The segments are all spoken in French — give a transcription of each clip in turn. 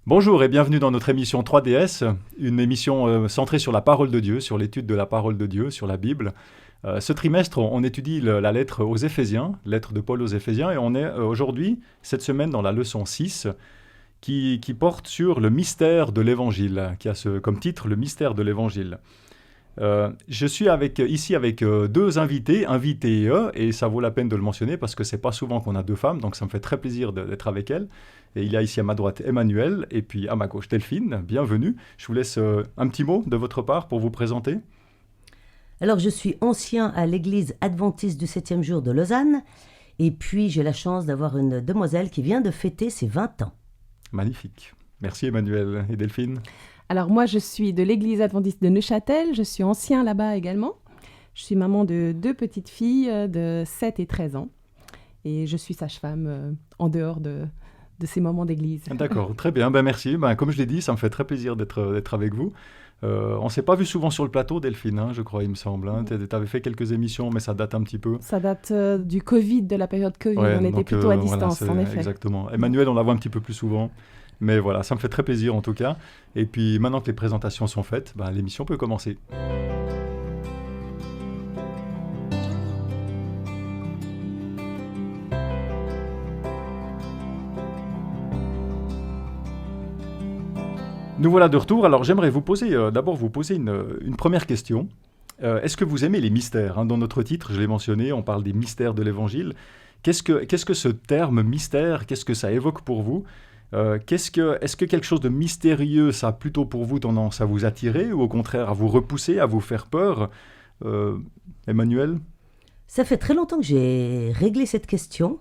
Bonjour et bienvenue dans notre émission 3DS, une émission centrée sur la parole de Dieu, sur l'étude de la parole de Dieu, sur la Bible. Ce trimestre, on étudie la lettre aux Éphésiens, lettre de Paul aux Éphésiens, et on est aujourd'hui, cette semaine, dans la leçon 6, qui porte sur le mystère de l'Évangile, qui a comme titre le mystère de l'Évangile. Je suis ici avec deux invitées, et ça vaut la peine de le mentionner parce que c'est pas souvent qu'on a deux femmes, donc ça me fait très plaisir d'être avec elles. Et il y a ici à ma droite Emmanuel, et puis à ma gauche Delphine, bienvenue. Je vous laisse un petit mot de votre part pour vous présenter. Alors, je suis ancien à l'église adventiste du 7e jour de Lausanne, et puis j'ai la chance d'avoir une demoiselle qui vient de fêter ses 20 ans. Magnifique. Merci Emmanuel et Delphine. Alors moi, je suis de l'église adventiste de Neuchâtel, je suis ancien là-bas également. Je suis maman de deux petites filles de 7 et 13 ans. Et je suis sage-femme en dehors de ces moments d'église. D'accord, très bien, merci. Comme je l'ai dit, ça me fait très plaisir d'être avec vous. On ne s'est pas vu souvent sur le plateau, Delphine, je crois, il me semble. Tu avais fait quelques émissions, mais ça date un petit peu. Ça date du Covid, de la période Covid. Ouais, on était plutôt à distance, voilà, en effet. Exactement. Emmanuel, on la voit un petit peu plus souvent. Mais voilà, ça me fait très plaisir en tout cas. Et puis maintenant que les présentations sont faites, l'émission peut commencer. Nous voilà de retour. Alors j'aimerais d'abord vous poser une première question. Est-ce que vous aimez les mystères Dans notre titre, je l'ai mentionné, on parle des mystères de l'Évangile. Qu'est-ce que ce terme mystère, qu'est-ce que ça évoque pour vous est-ce que quelque chose de mystérieux, ça a plutôt pour vous tendance à vous attirer ou au contraire à vous repousser, à vous faire peur Emmanuel? Ça fait très longtemps que j'ai réglé cette question.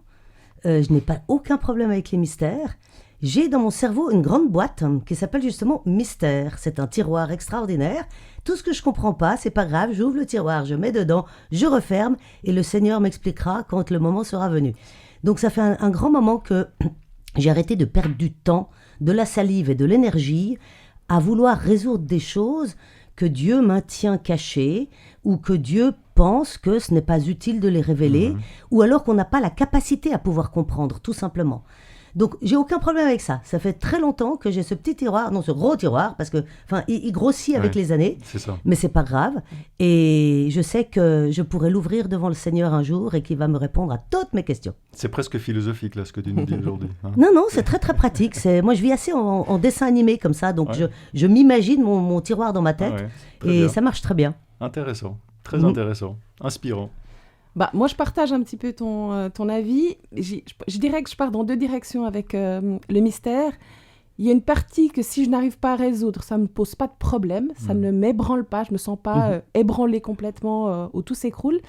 Je n'ai pas aucun problème avec les mystères. J'ai dans mon cerveau une grande boîte qui s'appelle justement Mystère. C'est un tiroir extraordinaire. Tout ce que je ne comprends pas, c'est pas grave, j'ouvre le tiroir, je mets dedans, je referme et le Seigneur m'expliquera quand le moment sera venu. Donc ça fait un grand moment que j'ai arrêté de perdre du temps, de la salive et de l'énergie à vouloir résoudre des choses que Dieu maintient cachées ou que Dieu pense que ce n'est pas utile de les révéler ou alors qu'on n'a pas la capacité à pouvoir comprendre, tout simplement. Donc, j'ai aucun problème avec ça. Ça fait très longtemps que j'ai ce petit tiroir, non, ce gros tiroir, parce que, il grossit avec les années. C'est ça. Mais c'est pas grave. Et je sais que je pourrai l'ouvrir devant le Seigneur un jour et qu'il va me répondre à toutes mes questions. C'est presque philosophique, là, ce que tu nous dis aujourd'hui. Non, c'est très, très pratique. Moi, je vis assez en dessin animé comme ça. Donc, je m'imagine mon tiroir dans ma tête. Et bien. Ça marche très bien. Intéressant. Très intéressant. Inspirant. Moi, je partage un petit peu ton avis. Je dirais que je pars dans deux directions avec le mystère. Il y a une partie que si je n'arrive pas à résoudre, ça ne me pose pas de problème, ça ne m'ébranle pas, je ne me sens pas ébranlée complètement où tout s'écroule.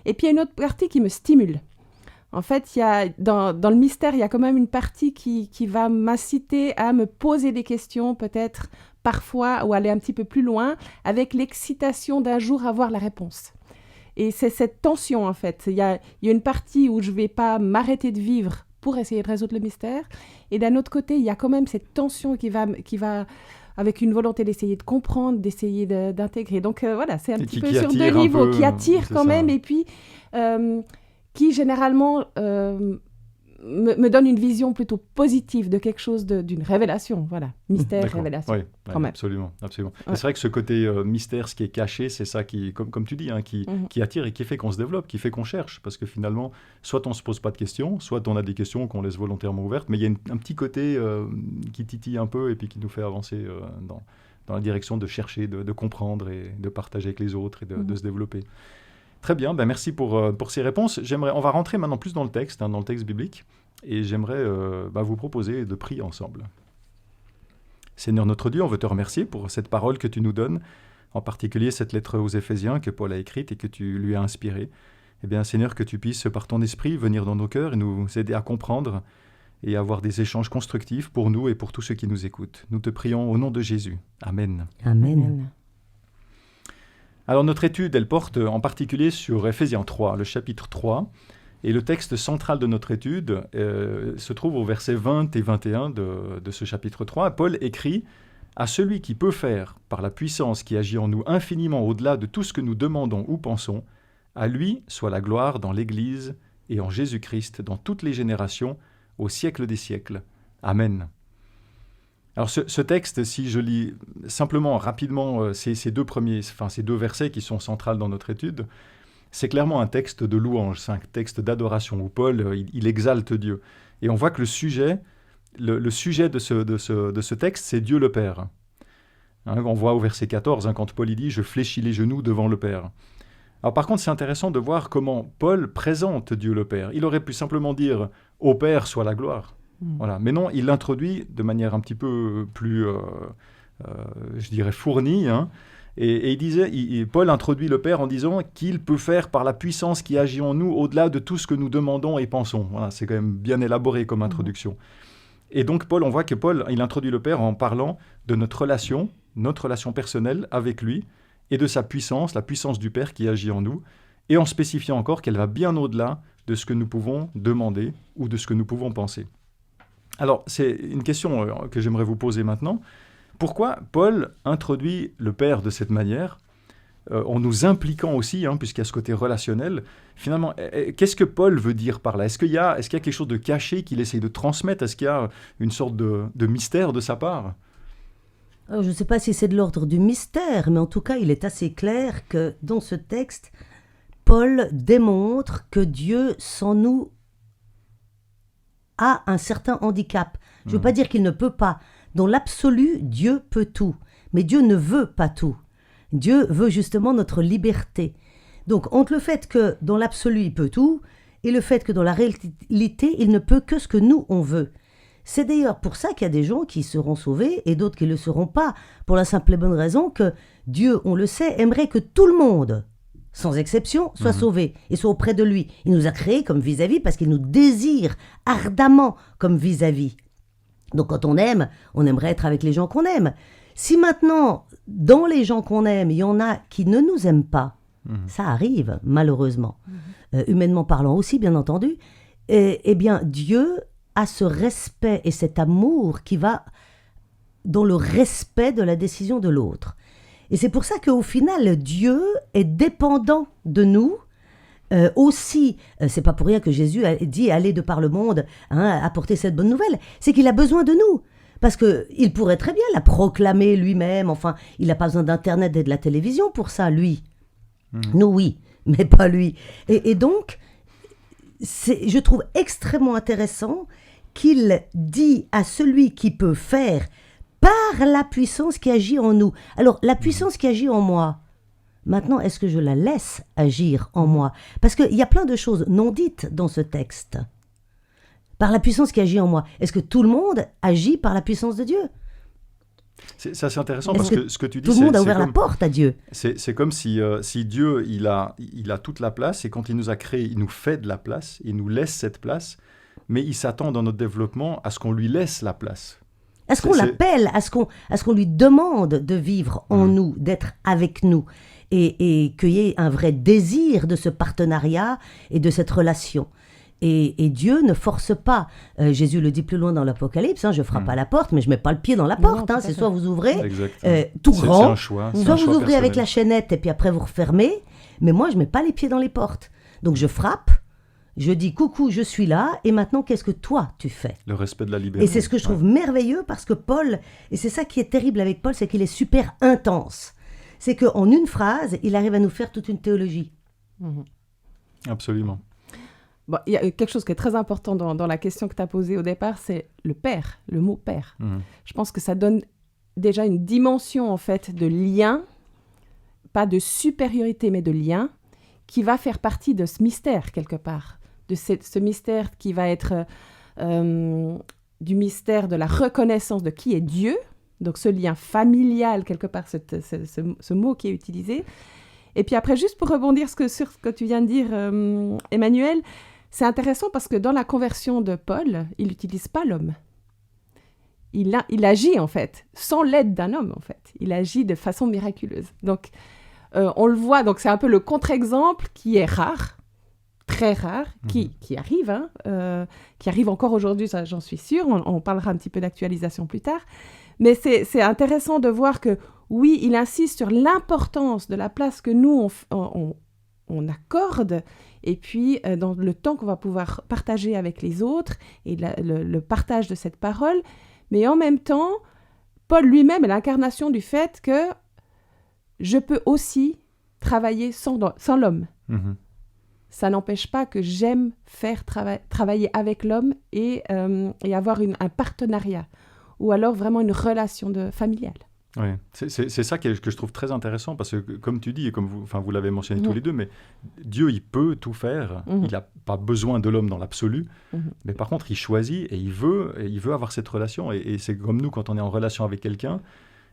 Et puis il y a une autre partie qui me stimule. En fait, dans le mystère, il y a quand même une partie qui va m'inciter à me poser des questions, peut-être parfois, ou aller un petit peu plus loin, avec l'excitation d'un jour avoir la réponse. Et c'est cette tension, en fait. Il y a une partie où je ne vais pas m'arrêter de vivre pour essayer de résoudre le mystère. Et d'un autre côté, il y a quand même cette tension qui va avec une volonté d'essayer de comprendre, d'essayer d'intégrer. Donc voilà, c'est un petit peu sur deux niveaux qui attire quand même. Et puis, qui généralement me donne une vision plutôt positive de quelque chose, d'une révélation, voilà, mystère, révélation. Oui, absolument. Ouais. C'est vrai que ce côté mystère, ce qui est caché, c'est ça qui, comme tu dis, qui attire et qui fait qu'on se développe, qui fait qu'on cherche, parce que finalement, soit on se pose pas de questions, soit on a des questions qu'on laisse volontairement ouvertes, mais il y a un petit côté qui titille un peu et puis qui nous fait avancer dans la direction de chercher, de comprendre et de partager avec les autres et de se développer. Très bien, merci pour ces réponses. On va rentrer maintenant plus dans le texte biblique, et j'aimerais vous proposer de prier ensemble. Seigneur notre Dieu, on veut te remercier pour cette parole que tu nous donnes, en particulier cette lettre aux Éphésiens que Paul a écrite et que tu lui as inspirée. Eh bien, Seigneur, que tu puisses, par ton esprit, venir dans nos cœurs et nous aider à comprendre et avoir des échanges constructifs pour nous et pour tous ceux qui nous écoutent. Nous te prions au nom de Jésus. Amen. Amen. Alors notre étude, elle porte en particulier sur Éphésiens 3, le chapitre 3, et le texte central de notre étude se trouve au verset 20 et 21 de ce chapitre 3. Paul écrit « À celui qui peut faire, par la puissance qui agit en nous infiniment au-delà de tout ce que nous demandons ou pensons, à lui soit la gloire dans l'Église et en Jésus-Christ dans toutes les générations, au siècle des siècles. Amen. » Alors ce texte, si je lis simplement, rapidement, ces deux versets qui sont centrales dans notre étude, c'est clairement un texte de louange, c'est un texte d'adoration où Paul, il exalte Dieu. Et on voit que le sujet de ce texte, c'est Dieu le Père. On voit au verset 14, quand Paul il dit « Je fléchis les genoux devant le Père ». Alors par contre, c'est intéressant de voir comment Paul présente Dieu le Père. Il aurait pu simplement dire « Au Père soit la gloire ». Voilà. Mais non, il l'introduit de manière un petit peu plus, je dirais, fournie. Et il disait, Paul introduit le Père en disant qu'il peut faire par la puissance qui agit en nous au-delà de tout ce que nous demandons et pensons. Voilà, c'est quand même bien élaboré comme introduction. Et donc on voit que Paul, il introduit le Père en parlant de notre relation personnelle avec lui et de sa puissance, la puissance du Père qui agit en nous, et en spécifiant encore qu'elle va bien au-delà de ce que nous pouvons demander ou de ce que nous pouvons penser. Alors, c'est une question que j'aimerais vous poser maintenant. Pourquoi Paul introduit le Père de cette manière, en nous impliquant aussi, puisqu'il y a ce côté relationnel? Finalement, qu'est-ce que Paul veut dire par là? Est-ce qu'il y a quelque chose de caché qu'il essaye de transmettre? Est-ce qu'il y a une sorte de mystère de sa part? Alors, je ne sais pas si c'est de l'ordre du mystère, mais en tout cas, il est assez clair que dans ce texte, Paul démontre que Dieu, sans nous, a un certain handicap. Je ne veux pas dire qu'il ne peut pas. Dans l'absolu, Dieu peut tout. Mais Dieu ne veut pas tout. Dieu veut justement notre liberté. Donc, entre le fait que dans l'absolu, il peut tout, et le fait que dans la réalité, il ne peut que ce que nous, on veut. C'est d'ailleurs pour ça qu'il y a des gens qui seront sauvés et d'autres qui ne le seront pas, pour la simple et bonne raison que Dieu, on le sait, aimerait que tout le monde, sans exception, soit sauvé et soit auprès de lui. Il nous a créés comme vis-à-vis parce qu'il nous désire ardemment comme vis-à-vis. Donc quand on aime, on aimerait être avec les gens qu'on aime. Si maintenant, dans les gens qu'on aime, il y en a qui ne nous aiment pas, ça arrive malheureusement, humainement parlant aussi bien entendu, eh bien Dieu a ce respect et cet amour qui va dans le respect de la décision de l'autre. Et c'est pour ça qu'au final, Dieu est dépendant de nous. Aussi, c'est pas pour rien que Jésus a dit « Allez de par le monde, apporter cette bonne nouvelle ». C'est qu'il a besoin de nous. Parce qu'il pourrait très bien la proclamer lui-même. Enfin, il n'a pas besoin d'Internet et de la télévision pour ça, lui. Nous, oui, mais pas lui. Et donc, je trouve extrêmement intéressant qu'il dit à celui qui peut faire par la puissance qui agit en nous. Alors, la puissance qui agit en moi, maintenant, est-ce que je la laisse agir en moi? Parce qu'il y a plein de choses non dites dans ce texte. Par la puissance qui agit en moi. Est-ce que tout le monde agit par la puissance de Dieu? Ça, c'est intéressant parce que ce que tu dis, tout le monde a ouvert la porte à Dieu. C'est comme si Dieu, il a toute la place, et quand il nous a créés, il nous fait de la place, il nous laisse cette place, mais il s'attend dans notre développement à ce qu'on lui laisse la place. À ce qu'on l'appelle, à ce qu'on lui demande de vivre en nous, d'être avec nous, et qu'il y ait un vrai désir de ce partenariat et de cette relation. Et Dieu ne force pas. Jésus le dit plus loin dans l'Apocalypse, je frappe à la porte, mais je ne mets pas le pied dans la porte. C'est soit vous ouvrez tout grand, c'est un choix, soit vous ouvrez personnel. avec la chaînette et puis après vous refermez. Mais moi, je ne mets pas les pieds dans les portes. Donc je frappe, je dis coucou, je suis là, et maintenant qu'est-ce que toi tu fais? Le respect de la liberté. Et c'est ce que je trouve merveilleux parce que Paul, et c'est ça qui est terrible avec Paul, c'est qu'il est super intense. C'est qu'en une phrase, il arrive à nous faire toute une théologie. Absolument. Bon, il y a quelque chose qui est très important dans la question que tu as posée au départ, c'est le père, le mot père. Je pense que ça donne déjà une dimension en fait de lien, pas de supériorité mais de lien, qui va faire partie de ce mystère quelque part, de ce mystère qui va être du mystère de la reconnaissance de qui est Dieu, donc ce lien familial quelque part, ce mot qui est utilisé. Et puis après, juste pour rebondir sur ce que tu viens de dire, Emmanuel, c'est intéressant parce que dans la conversion de Paul, il n'utilise pas l'homme. Il agit en fait, sans l'aide d'un homme en fait. Il agit de façon miraculeuse. Donc, on le voit, donc c'est un peu le contre-exemple qui est rare, très rare, qui arrive, qui arrive encore aujourd'hui, ça, j'en suis sûre. On parlera un petit peu d'actualisation plus tard. Mais c'est intéressant de voir que, oui, il insiste sur l'importance de la place que nous, on accorde, et puis dans le temps qu'on va pouvoir partager avec les autres, et le partage de cette parole. Mais en même temps, Paul lui-même est l'incarnation du fait que je peux aussi travailler sans l'homme. Mhm. Ça n'empêche pas que j'aime faire travailler avec l'homme et avoir un partenariat ou alors vraiment une relation familiale. Oui, c'est ça que je trouve très intéressant parce que, comme tu dis, et comme vous l'avez mentionné tous les deux, mais Dieu, il peut tout faire. Il n'a pas besoin de l'homme dans l'absolu. Mais par contre, il choisit et il veut avoir cette relation. Et c'est comme nous, quand on est en relation avec quelqu'un,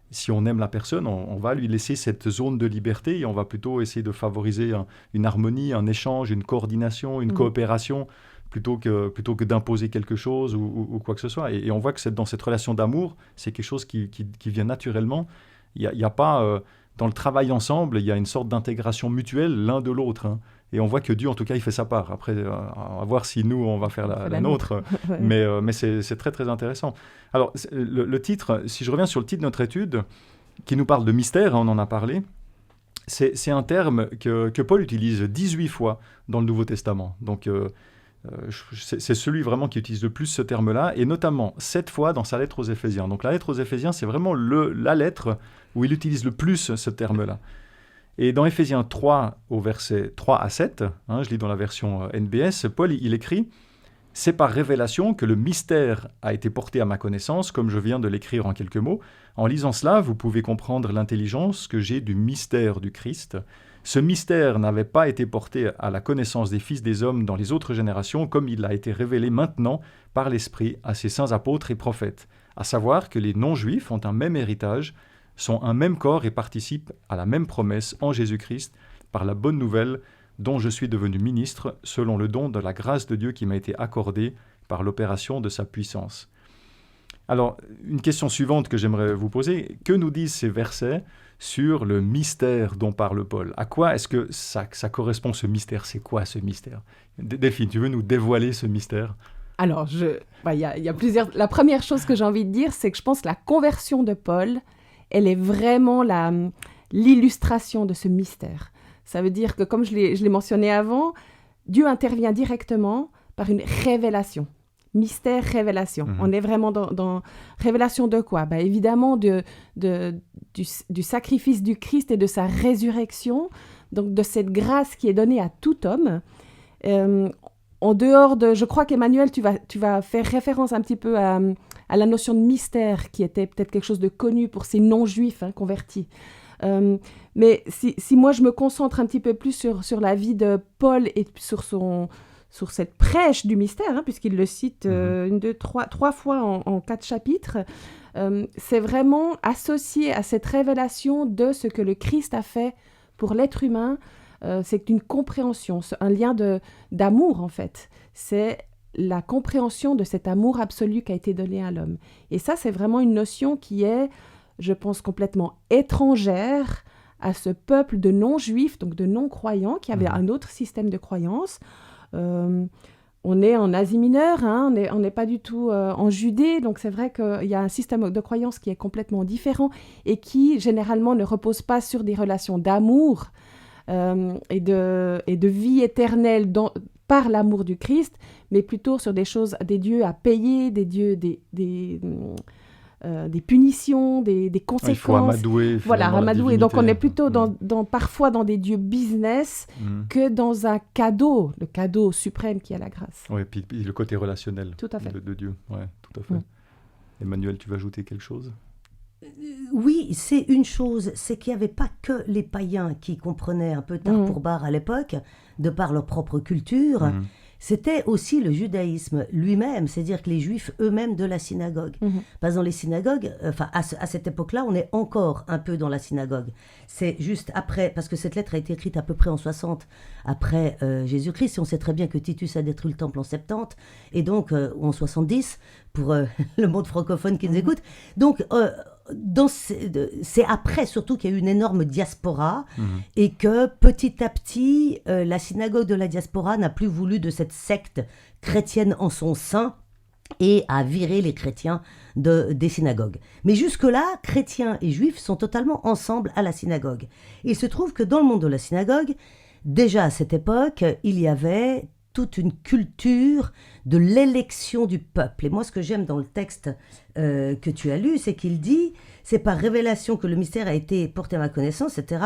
si on aime la personne, on va lui laisser cette zone de liberté et on va plutôt essayer de favoriser une harmonie, un échange, une coordination, une coopération, plutôt que d'imposer quelque chose ou quoi que ce soit. Et on voit que dans cette relation d'amour, c'est quelque chose qui vient naturellement. Il y a pas... dans le travail ensemble, il y a une sorte d'intégration mutuelle l'un de l'autre. Hein. Et on voit que Dieu, en tout cas, il fait sa part. Après, on va voir si nous, on va faire la nôtre. Mais c'est très, très intéressant. Alors, le titre, si je reviens sur le titre de notre étude, qui nous parle de mystère, hein, on en a parlé, c'est un terme que Paul utilise 18 fois dans le Nouveau Testament. Donc, c'est celui vraiment qui utilise le plus ce terme-là, et notamment 7 fois dans sa lettre aux Éphésiens. Donc la lettre aux Éphésiens, c'est vraiment la lettre où il utilise le plus ce terme-là. Et dans Éphésiens 3, au verset 3 à 7, hein, je lis dans la version NBS, Paul, il écrit « C'est par révélation que le mystère a été porté à ma connaissance, comme je viens de l'écrire en quelques mots. En lisant cela, vous pouvez comprendre l'intelligence que j'ai du mystère du Christ. Ce mystère n'avait pas été porté à la connaissance des fils des hommes dans les autres générations, comme il a été révélé maintenant par l'Esprit à ses saints apôtres et prophètes, à savoir que les non-juifs ont un même héritage, sont un même corps et participent à la même promesse en Jésus-Christ par la bonne nouvelle dont je suis devenu ministre selon le don de la grâce de Dieu qui m'a été accordée par l'opération de sa puissance. » Alors, une question suivante que j'aimerais vous poser, que nous disent ces versets sur le mystère dont parle Paul? À quoi est-ce que ça correspond, ce mystère? C'est quoi ce mystère? Delphine, tu veux nous dévoiler ce mystère? Alors, il y a plusieurs... La première chose que j'ai envie de dire, c'est que je pense que la conversion de Paul, elle est vraiment l'illustration de ce mystère. Ça veut dire que, comme je l'ai mentionné avant, Dieu intervient directement par une révélation. Mystère, révélation. On est vraiment dans révélation de quoi? Évidemment, du sacrifice du Christ et de sa résurrection, donc de cette grâce qui est donnée à tout homme. En dehors de... Je crois qu'Emmanuel, tu vas faire référence un petit peu à la notion de mystère, qui était peut-être quelque chose de connu pour ces non-juifs convertis. Mais si moi, je me concentre un petit peu plus sur la vie de Paul et sur cette prêche du mystère, puisqu'il le cite trois fois en 4 chapitres, c'est vraiment associé à cette révélation de ce que le Christ a fait pour l'être humain. C'est une compréhension, un lien d'amour, en fait. C'est la compréhension de cet amour absolu qui a été donné à l'homme. Et ça, c'est vraiment une notion qui est, je pense, complètement étrangère à ce peuple de non-juifs, donc de non-croyants, qui avait un autre système de croyance. On est en Asie mineure, on n'est pas du tout en Judée, donc c'est vrai qu'il y a un système de croyance qui est complètement différent et qui, généralement, ne repose pas sur des relations d'amour et de vie éternelle par l'amour du Christ, mais plutôt sur des dieux à payer, des punitions, des conséquences. Il faut amadouer. Voilà, amadouer. Donc on est plutôt parfois dans des dieux business que dans un cadeau, le cadeau suprême qui est la grâce. Oui, puis le côté relationnel de Dieu. Ouais, tout à fait. Emmanuel, tu veux ajouter quelque chose? Oui, c'est une chose, c'est qu'il n'y avait pas que les païens qui comprenaient un peu tard pour barre à l'époque, de par leur propre culture. C'était aussi le judaïsme lui-même, c'est-à-dire que les juifs eux-mêmes de la synagogue. Parce que dans les synagogues, à cette époque-là, on est encore un peu dans la synagogue. C'est juste après, parce que cette lettre a été écrite à peu près en 60 après Jésus-Christ, et on sait très bien que Titus a détruit le temple en 70, et donc en 70, pour le monde francophone qui nous écoute. Donc, c'est après surtout qu'il y a eu une énorme diaspora et que petit à petit, la synagogue de la diaspora n'a plus voulu de cette secte chrétienne en son sein et a viré les chrétiens des synagogues. Mais jusque-là, chrétiens et juifs sont totalement ensemble à la synagogue. Et il se trouve que dans le monde de la synagogue, déjà à cette époque, il y avait toute une culture de l'élection du peuple. Et moi, ce que j'aime dans le texte que tu as lu, c'est qu'il dit, c'est par révélation que le mystère a été porté à ma connaissance, etc.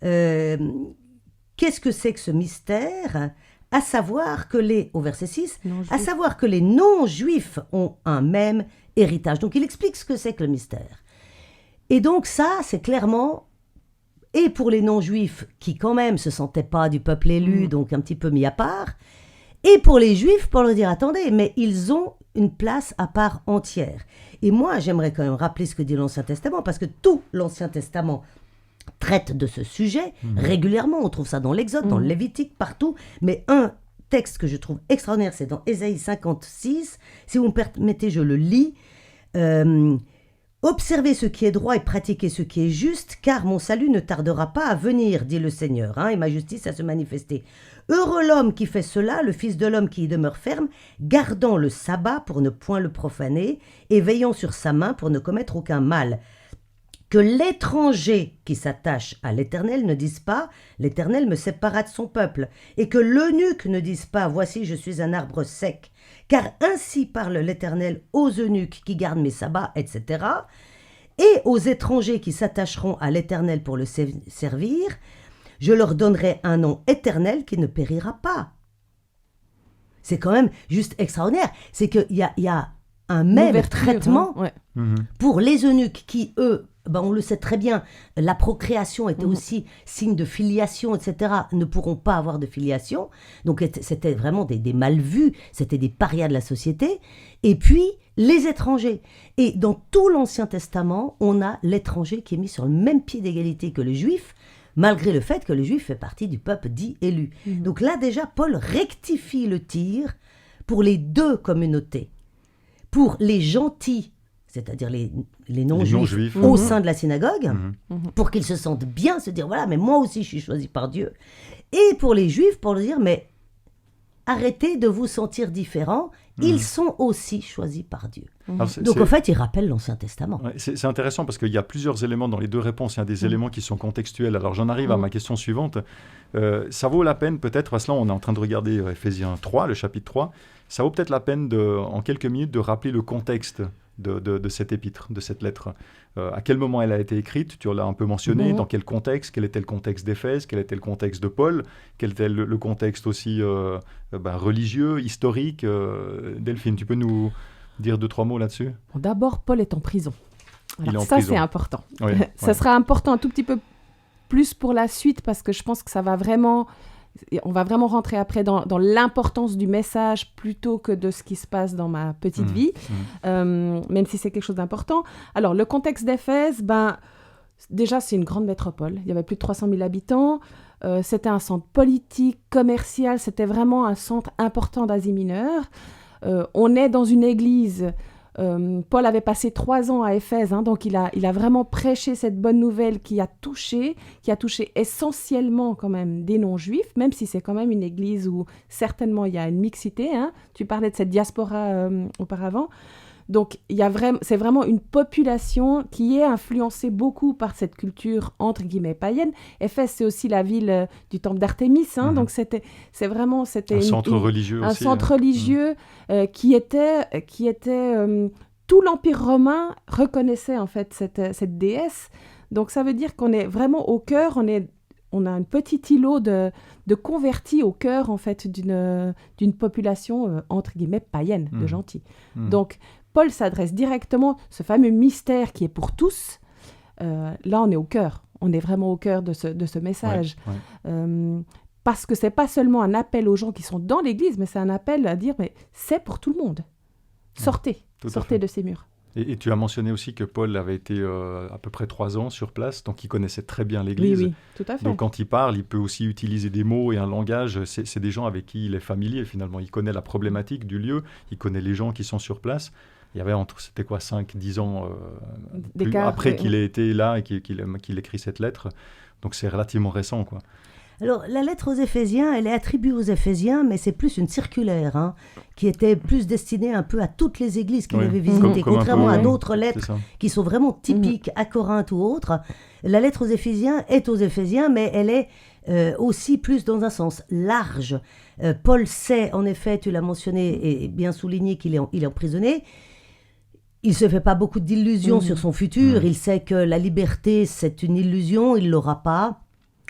Qu'est-ce que c'est que ce mystère ? À savoir que au verset 6, à savoir que les non-juifs ont un même héritage. Donc il explique ce que c'est que le mystère. Et donc ça, c'est clairement, et pour les non-juifs qui quand même se sentaient pas du peuple élu, donc un petit peu mis à part, et pour les juifs, pour leur dire, attendez, mais ils ont une place à part entière. Et moi, j'aimerais quand même rappeler ce que dit l'Ancien Testament, parce que tout l'Ancien Testament traite de ce sujet régulièrement. On trouve ça dans l'Exode, dans le Lévitique, partout. Mais un texte que je trouve extraordinaire, c'est dans Ésaïe 56. Si vous me permettez, je le lis. Observez ce qui est droit et pratiquez ce qui est juste, car mon salut ne tardera pas à venir, dit le Seigneur, et ma justice à se manifester. Heureux l'homme qui fait cela, le Fils de l'homme qui y demeure ferme, gardant le sabbat pour ne point le profaner, et veillant sur sa main pour ne commettre aucun mal. Que l'étranger qui s'attache à l'Éternel ne dise pas « L'Éternel me sépara de son peuple » et que l'eunuque ne dise pas « Voici, je suis un arbre sec » car ainsi parle l'Éternel aux eunuques qui gardent mes sabbats, etc. Et aux étrangers qui s'attacheront à l'Éternel pour le servir, je leur donnerai un nom éternel qui ne périra pas. C'est quand même juste extraordinaire. C'est qu'il y a un même traitement pour les eunuques qui, eux, on le sait très bien, la procréation était aussi signe de filiation, etc., ne pourront pas avoir de filiation. Donc c'était vraiment des mal vus, c'était des parias de la société. Et puis, les étrangers. Et dans tout l'Ancien Testament, on a l'étranger qui est mis sur le même pied d'égalité que le juif, malgré le fait que le juif fait partie du peuple dit élu. Donc là, déjà, Paul rectifie le tir pour les deux communautés. Pour les gentils, c'est-à-dire les non-juifs au sein de la synagogue, pour qu'ils se sentent bien, se dire, voilà, mais moi aussi je suis choisi par Dieu. Et pour les juifs, pour leur dire, mais arrêtez de vous sentir différents, ils sont aussi choisis par Dieu. Donc en fait, il rappelle l'Ancien Testament. Ouais, c'est intéressant parce qu'il y a plusieurs éléments dans les deux réponses. Il y a des éléments qui sont contextuels. Alors j'en arrive à ma question suivante. Ça vaut la peine peut-être, parce que là on est en train de regarder Ephésiens 3, le chapitre 3, ça vaut peut-être la peine en quelques minutes de rappeler le contexte de cette épître, de cette lettre. À quel moment elle a été écrite? Tu l'as un peu mentionné. Dans quel contexte? Quel était le contexte d'Éphèse? Quel était le contexte de Paul? Quel était le contexte aussi religieux, historique? Delphine, tu peux nous dire 2-3 mots là-dessus? D'abord, Paul est en prison. Alors, ça, prison. c'est important. Oui, ça sera important un tout petit peu plus pour la suite parce que je pense que ça va vraiment... On va vraiment rentrer après dans l'importance du message plutôt que de ce qui se passe dans ma petite vie, même si c'est quelque chose d'important. Alors, le contexte d'Éphèse, déjà, c'est une grande métropole. Il y avait plus de 300 000 habitants. C'était un centre politique, commercial. C'était vraiment un centre important d'Asie mineure. On est dans une église... Paul avait passé 3 ans à Éphèse, donc il a vraiment prêché cette bonne nouvelle qui a touché essentiellement quand même des non-juifs, même si c'est quand même une église où certainement il y a une mixité. Tu parlais de cette diaspora auparavant. Donc c'est vraiment une population qui est influencée beaucoup par cette culture entre guillemets païenne. Éphèse, c'est aussi la ville du temple d'Artémis, donc c'était un centre religieux un aussi. Centre religieux qui était tout l'Empire romain reconnaissait en fait cette déesse. Donc ça veut dire qu'on est vraiment au cœur, on a un petit îlot de convertis au cœur en fait d'une population entre guillemets païenne, de gentils. Donc Paul s'adresse directement, ce fameux mystère qui est pour tous, là on est au cœur, on est vraiment au cœur de ce message. Parce que c'est pas seulement un appel aux gens qui sont dans l'église, mais c'est un appel à dire, mais c'est pour tout le monde. Sortez de ces murs. Et tu as mentionné aussi que Paul avait été à peu près 3 ans sur place, donc il connaissait très bien l'église. Oui, tout à fait. Donc quand il parle, il peut aussi utiliser des mots et un langage. C'est des gens avec qui il est familier finalement. Il connaît la problématique du lieu, il connaît les gens qui sont sur place. Il y avait 5-10 ans après qu'il ait été là et qu'il écrit cette lettre. Donc c'est relativement récent, quoi. Alors, la lettre aux Éphésiens, elle est attribuée aux Éphésiens, mais c'est plus une circulaire, qui était plus destinée un peu à toutes les églises qu'il avait visitées, contrairement à d'autres lettres qui sont vraiment typiques à Corinthe ou autres. La lettre aux Éphésiens est aux Éphésiens, mais elle est aussi plus dans un sens large. Paul sait, en effet, tu l'as mentionné et bien souligné qu'il est emprisonné. Il ne se fait pas beaucoup d'illusions sur son futur. Il sait que la liberté, c'est une illusion, il ne l'aura pas.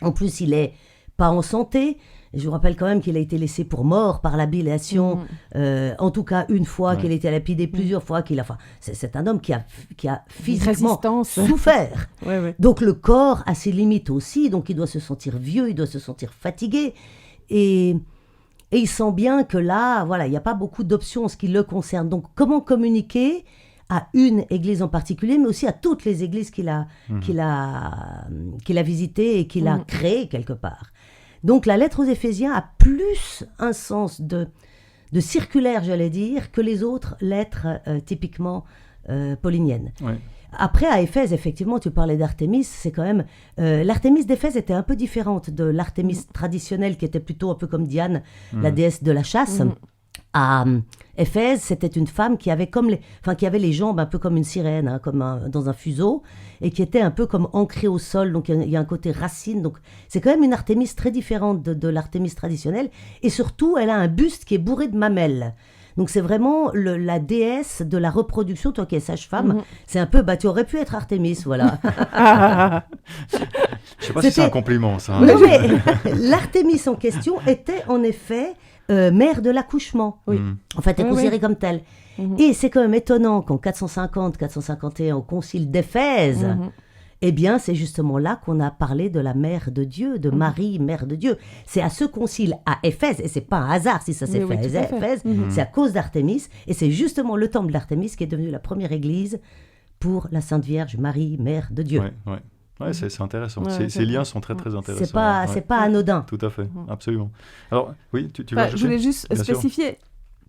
En plus, il n'est pas en santé. Je vous rappelle quand même qu'il a été laissé pour mort par l'abillation, en tout cas une fois, qu'il a été lapidé plusieurs fois. C'est un homme qui a physiquement souffert. Donc le corps a ses limites aussi, donc il doit se sentir vieux, il doit se sentir fatigué. Et il sent bien que là, voilà, il n'y a pas beaucoup d'options en ce qui le concerne. Donc comment communiquer à une église en particulier, mais aussi à toutes les églises qu'il a visitées et qu'il a créées quelque part. Donc la lettre aux Éphésiens a plus un sens de circulaire, j'allais dire, que les autres lettres typiquement pauliniennes. Ouais. Après, à Éphèse, effectivement, tu parlais d'Artémis, c'est quand même... l'Artémis d'Éphèse était un peu différente de l'Artémis traditionnelle, qui était plutôt un peu comme Diane, la déesse de la chasse. À Éphèse, c'était une femme qui avait qui avait les jambes un peu comme une sirène, dans un fuseau, et qui était un peu comme ancrée au sol. Donc il y a un côté racine. Donc c'est quand même une Artémis très différente de l'Artémis traditionnelle. Et surtout, elle a un buste qui est bourré de mamelles. Donc c'est vraiment la déesse de la reproduction. Toi qui es sage-femme, c'est un peu, tu aurais pu être Artémis, voilà. Je sais pas si c'est un compliment, ça. Non, mais l'Artémis en question était en effet mère de l'accouchement. En fait, elle est considérée comme telle. Et c'est quand même étonnant qu'en 450-451, au concile d'Éphèse, eh bien, c'est justement là qu'on a parlé de la mère de Dieu, de Marie, mère de Dieu. C'est à ce concile à Éphèse, et c'est pas un hasard si ça s'est fait à Éphèse, c'est à cause d'Artémis, et c'est justement le temple d'Artémis qui est devenu la première église pour la Sainte Vierge Marie, mère de Dieu. Ouais, c'est intéressant. Ces liens sont très, très intéressants. C'est pas anodin. Tout à fait, absolument. Alors, oui, tu vas ajouter ? Je voulais juste spécifier.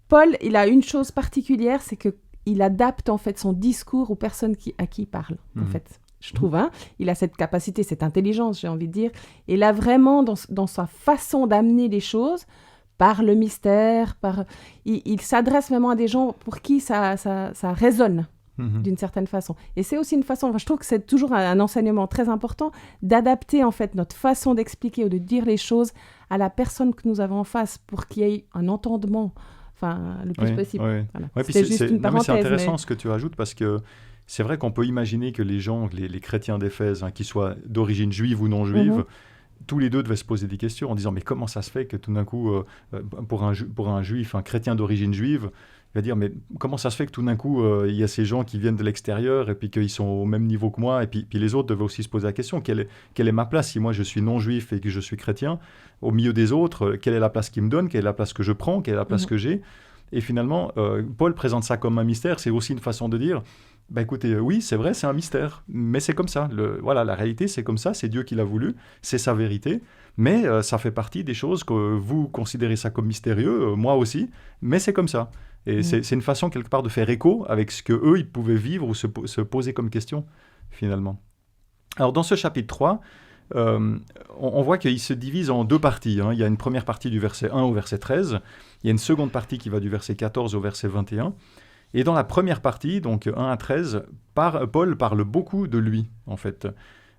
Paul, il a une chose particulière, c'est qu'il adapte en fait son discours aux personnes à qui il parle, en fait. Je trouve, il a cette capacité, cette intelligence, j'ai envie de dire. Et là, vraiment, dans sa façon d'amener les choses, par le mystère, il s'adresse vraiment à des gens pour qui ça résonne. D'une certaine façon. Et c'est aussi une façon, je trouve que c'est toujours un enseignement très important, d'adapter en fait notre façon d'expliquer ou de dire les choses à la personne que nous avons en face pour qu'il y ait un entendement le plus possible. Voilà. C'était juste une parenthèse. C'est intéressant ce que tu ajoutes parce que c'est vrai qu'on peut imaginer que les gens, les chrétiens d'Éphèse, qu'ils soient d'origine juive ou non juive, tous les deux devaient se poser des questions en disant mais comment ça se fait que tout d'un coup, pour un juif, un chrétien d'origine juive, il va dire, mais comment ça se fait que tout d'un coup, il y a ces gens qui viennent de l'extérieur et puis qu'ils sont au même niveau que moi et puis les autres devaient aussi se poser la question, quelle est ma place si moi je suis non-juif et que je suis chrétien, au milieu des autres, quelle est la place qu'ils me donnent, quelle est la place que je prends, quelle est la place que j'ai. Et finalement, Paul présente ça comme un mystère, c'est aussi une façon de dire, écoutez, oui, c'est vrai, c'est un mystère, mais c'est comme ça. La réalité, c'est comme ça, c'est Dieu qui l'a voulu, c'est sa vérité, mais ça fait partie des choses que vous considérez ça comme mystérieux, moi aussi, mais c'est comme ça. Et c'est une façon, quelque part, de faire écho avec ce qu'eux, ils pouvaient vivre ou se poser comme question, finalement. Alors, dans ce chapitre 3, on voit qu'il se divise en deux parties. Il y a une première partie du verset 1 au verset 13. Il y a une seconde partie qui va du verset 14 au verset 21. Et dans la première partie, donc 1 à 13, Paul parle beaucoup de lui, en fait.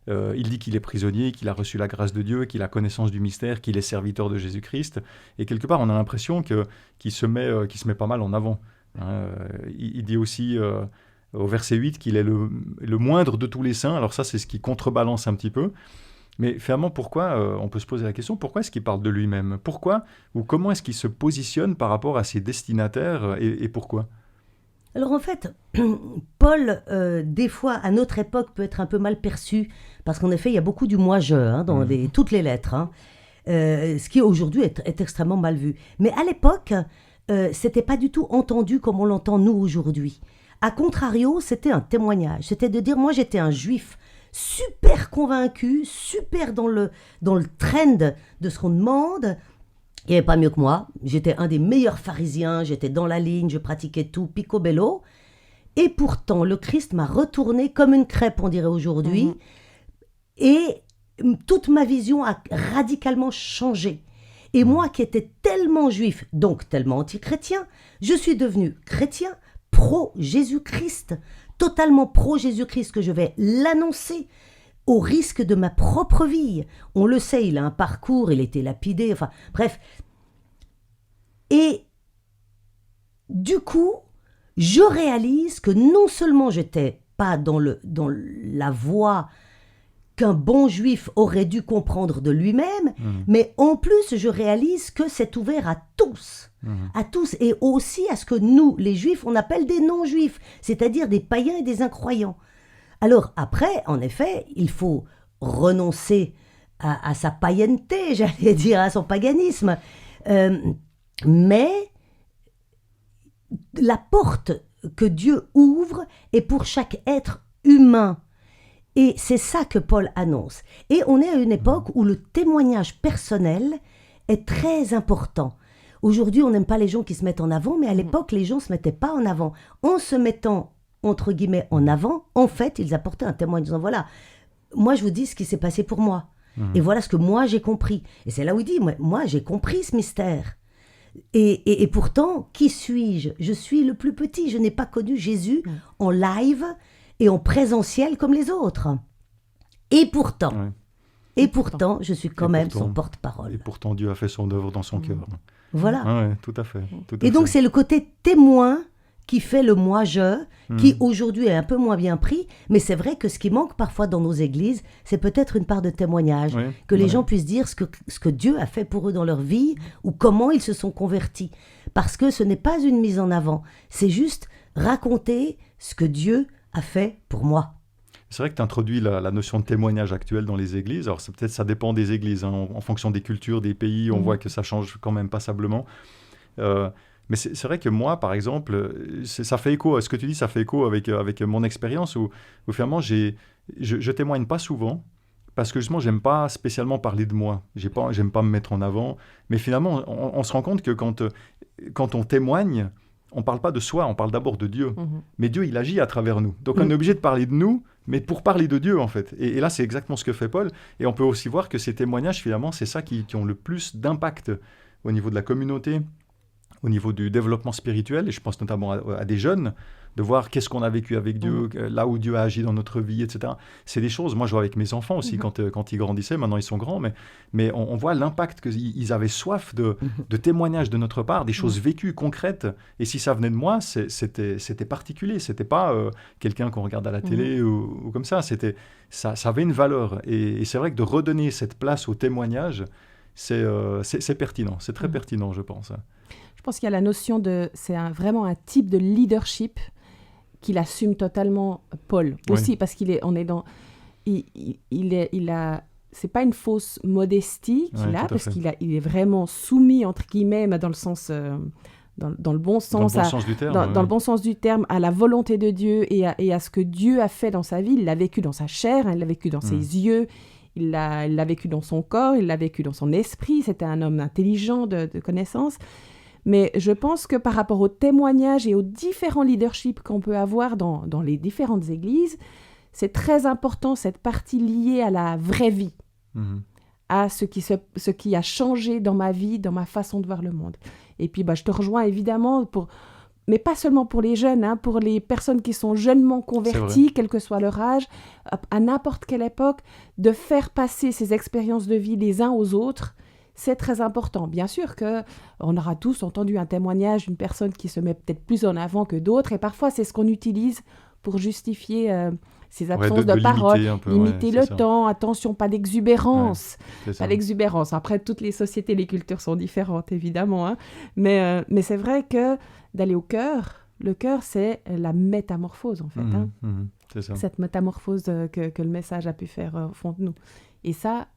Il dit qu'il est prisonnier, qu'il a reçu la grâce de Dieu, qu'il a connaissance du mystère, qu'il est serviteur de Jésus-Christ. Et quelque part, on a l'impression qu'il se met pas mal en avant. Il dit aussi au verset 8 qu'il est le moindre de tous les saints. Alors ça, c'est ce qui contrebalance un petit peu. Mais finalement, pourquoi, on peut se poser la question, pourquoi est-ce qu'il parle de lui-même ? Pourquoi ou comment est-ce qu'il se positionne par rapport à ses destinataires et pourquoi ? Alors en fait, Paul, des fois, à notre époque, peut être un peu mal perçu, parce qu'en effet, il y a beaucoup du moi-je dans toutes les lettres, ce qui aujourd'hui est extrêmement mal vu. Mais à l'époque, c'était pas du tout entendu comme on l'entend nous aujourd'hui. A contrario, c'était un témoignage, c'était de dire, moi j'étais un juif super convaincu, super dans le trend de ce qu'on demande. Il n'y avait pas mieux que moi, j'étais un des meilleurs pharisiens, j'étais dans la ligne, je pratiquais tout, picobello. Et pourtant, le Christ m'a retourné comme une crêpe, on dirait aujourd'hui. Et toute ma vision a radicalement changé. Et moi qui étais tellement juif, donc tellement anti-chrétien, je suis devenu chrétien, pro-Jésus-Christ, totalement pro-Jésus-Christ, que je vais l'annoncer au risque de ma propre vie. On le sait, il a un parcours, il a été lapidé, enfin bref. Et du coup, je réalise que non seulement j'étais pas dans la voie qu'un bon juif aurait dû comprendre de lui-même, mais en plus, je réalise que c'est ouvert à tous, et aussi à ce que nous, les juifs, on appelle des non-juifs, c'est-à-dire des païens et des incroyants. Alors après, en effet, il faut renoncer à sa païenneté, j'allais dire, à son paganisme, mais la porte que Dieu ouvre est pour chaque être humain. Et c'est ça que Paul annonce. Et on est à une époque où le témoignage personnel est très important. Aujourd'hui, on n'aime pas les gens qui se mettent en avant, mais à l'époque, les gens ne se mettaient pas en avant. En se mettant, entre guillemets, en avant, en fait, ils apportaient un témoignage en disant, voilà, moi, je vous dis ce qui s'est passé pour moi. Et voilà ce que moi, j'ai compris. Et c'est là où il dit, moi, j'ai compris ce mystère. Et pourtant, qui suis-je ? Je suis le plus petit. Je n'ai pas connu Jésus en live et en présentiel comme les autres. Et pourtant, je suis quand même son porte-parole. Et pourtant, Dieu a fait son œuvre dans son cœur. Voilà. Ah ouais, tout à fait. Et donc, c'est le côté témoin qui fait le moi-je, qui aujourd'hui est un peu moins bien pris, mais c'est vrai que ce qui manque parfois dans nos églises, c'est peut-être une part de témoignage, que les gens puissent dire ce que Dieu a fait pour eux dans leur vie, ou comment ils se sont convertis. Parce que ce n'est pas une mise en avant, c'est juste raconter ce que Dieu a fait pour moi. C'est vrai que tu introduis la notion de témoignage actuelle dans les églises. Alors, peut-être ça dépend des églises. Hein. En fonction des cultures, des pays, on voit que ça change quand même passablement. Mais c'est vrai que moi, par exemple, ça fait écho à ce que tu dis, ça fait écho avec mon expérience où finalement, je témoigne pas souvent parce que justement, j'aime pas spécialement parler de moi. J'aime pas me mettre en avant. Mais finalement, on se rend compte que quand on témoigne, on parle pas de soi, on parle d'abord de Dieu. Mais Dieu, il agit à travers nous. Donc, on est obligé de parler de nous, mais pour parler de Dieu, en fait. Et là, c'est exactement ce que fait Paul. Et on peut aussi voir que ces témoignages, finalement, c'est ça qui ont le plus d'impact au niveau de la communauté, au niveau du développement spirituel, et je pense notamment à des jeunes, de voir qu'est-ce qu'on a vécu avec Dieu, là où Dieu a agi dans notre vie, etc. C'est des choses, moi je vois avec mes enfants aussi, quand ils grandissaient, maintenant ils sont grands, mais on voit l'impact qu'ils avaient soif de témoignages de notre part, des choses vécues, concrètes, et si ça venait de moi, c'était particulier, c'était pas quelqu'un qu'on regarde à la télé ou comme ça, ça avait une valeur, et c'est vrai que de redonner cette place au témoignage, c'est pertinent, c'est très pertinent, je pense. Je pense qu'il y a la notion c'est vraiment un type de leadership qu'il assume totalement, Paul, aussi, parce c'est pas une fausse modestie qu'il a, parce qu'il est vraiment soumis, entre guillemets, dans le sens, dans le bon sens, dans le bon sens du terme, à la volonté de Dieu et à ce que Dieu a fait dans sa vie. Il l'a vécu dans sa chair, il l'a vécu dans ses yeux, il l'a vécu dans son corps, il l'a vécu dans son esprit. C'était un homme intelligent, de connaissance. Mais je pense que par rapport au témoignage et aux différents leaderships qu'on peut avoir dans les différentes églises, c'est très important cette partie liée à la vraie vie, à ce qui a changé dans ma vie, dans ma façon de voir le monde. Et puis je te rejoins évidemment, mais pas seulement pour les jeunes, pour les personnes qui sont jeunement converties, quel que soit leur âge, à n'importe quelle époque, de faire passer ces expériences de vie les uns aux autres. C'est très important. Bien sûr qu'on aura tous entendu un témoignage d'une personne qui se met peut-être plus en avant que d'autres, et parfois c'est ce qu'on utilise pour justifier ces absences de parole, limiter le temps, attention, pas d'exubérance. Pas d'exubérance. Après, toutes les sociétés, les cultures sont différentes, évidemment. Mais c'est vrai que d'aller au cœur, le cœur, c'est la métamorphose, en fait. C'est ça. Cette métamorphose que le message a pu faire au fond de nous. Et ça,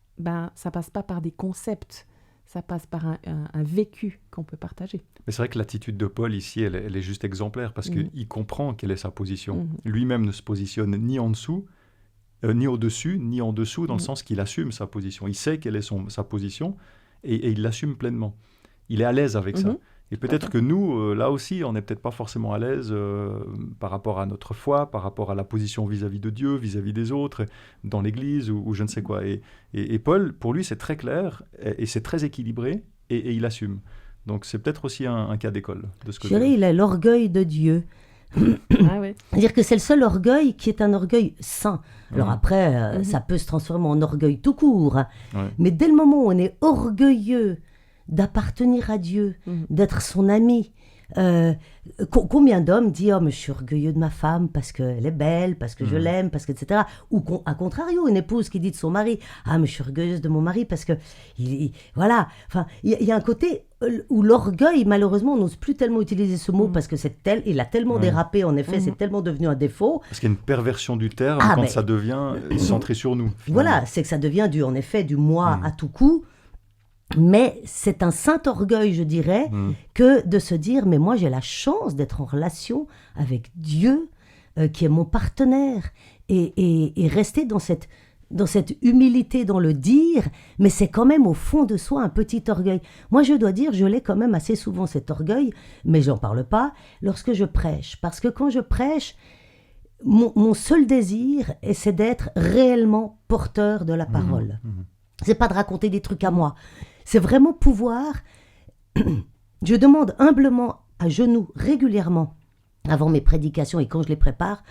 ça passe pas par des concepts, ça passe par un vécu qu'on peut partager. Mais c'est vrai que l'attitude de Paul ici, elle est juste exemplaire, parce qu'il comprend quelle est sa position. Lui-même ne se positionne ni en dessous, ni au-dessus, ni en dessous, dans le sens qu'il assume sa position. Il sait quelle est sa position, et il l'assume pleinement. Il est à l'aise avec ça. Et peut-être que nous, là aussi, on n'est peut-être pas forcément à l'aise par rapport à notre foi, par rapport à la position vis-à-vis de Dieu, vis-à-vis des autres, dans l'Église ou je ne sais quoi. Et Paul, pour lui, c'est très clair et c'est très équilibré et il assume. Donc c'est peut-être aussi un cas d'école de ce côté. Je dirais, il a l'orgueil de Dieu. Ah ouais. C'est-à-dire que c'est le seul orgueil qui est un orgueil saint. Alors après, ça peut se transformer en orgueil tout court. Hein. Ouais. Mais dès le moment où on est orgueilleux d'appartenir à Dieu, d'être son ami, combien d'hommes disent « Oh, mais je suis orgueilleux de ma femme parce qu'elle est belle, parce que je l'aime, parce que etc. » Ou à contrario, une épouse qui dit de son mari « Ah, mais je suis orgueilleuse de mon mari parce que... » Voilà. Enfin, il y a un côté où l'orgueil, malheureusement, on n'ose plus tellement utiliser ce mot parce que il a tellement dérapé, en effet, c'est tellement devenu un défaut. Parce qu'il y a une perversion du terme quand ça devient centré sur nous. Finalement. Voilà, c'est que ça devient en effet du moi à tout coup. Mais c'est un saint orgueil, je dirais, que de se dire, mais moi j'ai la chance d'être en relation avec Dieu, qui est mon partenaire, et rester dans cette humilité, dans le dire, mais c'est quand même au fond de soi un petit orgueil. Moi je dois dire, je l'ai quand même assez souvent cet orgueil, mais j'en parle pas, lorsque je prêche. Parce que quand je prêche, mon seul désir, c'est d'être réellement porteur de la parole. C'est pas de raconter des trucs à moi. C'est vraiment pouvoir... Je demande humblement, à genoux, régulièrement, avant mes prédications et quand je les prépare,